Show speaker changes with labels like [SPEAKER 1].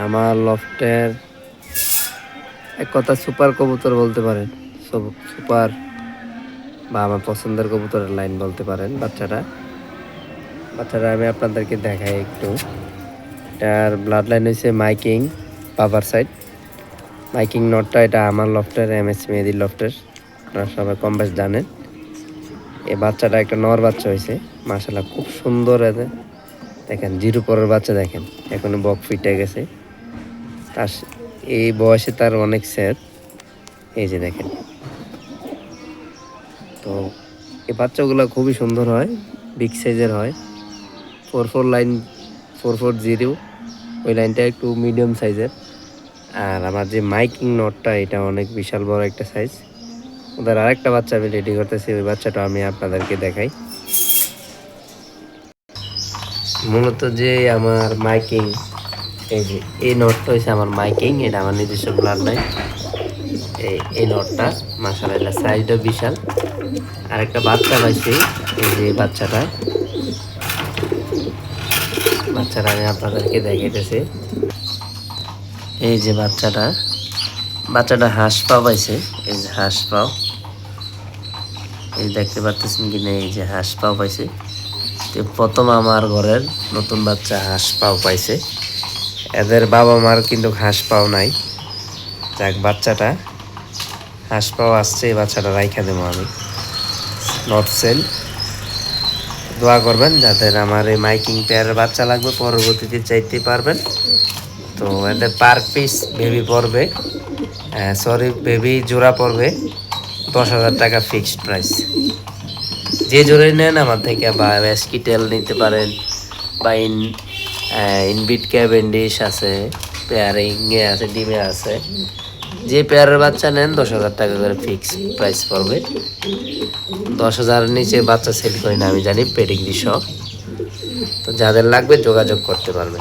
[SPEAKER 1] আমার লফটের এক কথা সুপার কবুতর বলতে পারেন। সুপার বা আমার পছন্দের কবুতরের লাইন বলতে পারেন। বাচ্চাটা আমি আপনাদেরকে দেখাই একটু। এটার ব্লাড লাইন হচ্ছে মাইকিং পাপার সাইড। মাইকিং নটটা এটা আমার লফটের, MS মেহেদির লফটের, আপনারা সবাই কম বেশ জানেন। এই বাচ্চাটা একটা নর বাচ্চা হয়েছে, মাশাআল্লাহ খুব সুন্দর। দেখেন জিরো পরের বাচ্চা, দেখেন এখনো বক ফিটে গেছে। তার এই বয়সে তার অনেক সেট। এই যে দেখেন, তো এই বাচ্চাগুলো খুবই সুন্দর হয়, বিগ সাইজের হয়। 44 লাইন 440, ওই লাইনটা একটু মিডিয়াম সাইজের। আর আমার যে মাইকিং নটটা, এটা অনেক বিশাল বড় একটা সাইজ। ওদের আরেকটা বাচ্চা আমি রেডি করতেছি, ওই বাচ্চাটা আমি আপনাদেরকে দেখাই। মূলত যে আমার মাইকিং, এই যে এই নটটা হয়েছে আমার মাইকিং, এটা আমার নিজস্ব ব্লাড লাইন। এই নটটা মাশাআল্লাহ সাইজটা বিশাল। আর একটা বাচ্চা পাইছি, এই যে বাচ্চাটা আমি আপনাদেরকে দেখাইতেছি। এই যে বাচ্চাটা হাঁস পাও পাইছে। এই যে হাঁস পাও, এই দেখতে পাচ্ছেন কিনা, এই যে হাঁস পাও পাইছে। তো প্রথম আমার ঘরের নতুন বাচ্চা হাঁস পাও পাইছে। এদের বাবা মার কিন্তু হাঁস পাও নাই। যাক, বাচ্চাটা হাঁস পাও আসছে, এই বাচ্চাটা রাইখা দেবো আমি। নট সেল, দোয়া করবেন যাদের আমার এই মাইকিং পেয়ারের বাচ্চা লাগবে, পরবর্তীতে চাইতে পারবেন। তো এদের পার পিস বেবি পড়বে, বেবি জোড়া পড়বে 10,000 টাকা ফিক্সড প্রাইস। যে জোড়াই নেন আমার থেকে, বা স্কিটেল নিতে পারেন, বা ইনবিট ক্যাভেন্ডিশ আছে, পেয়ারিংয়ে আছে, ডিমে আছে। যে পেয়ারের বাচ্চা নেন 10,000 টাকা করে ফিক্সড প্রাইস পড়বে। 10,000 নিচে বাচ্চা সেল করি না আমি, জানি, পেডিগ্রি সহ। তো যাদের লাগবে যোগাযোগ করতে পারবে।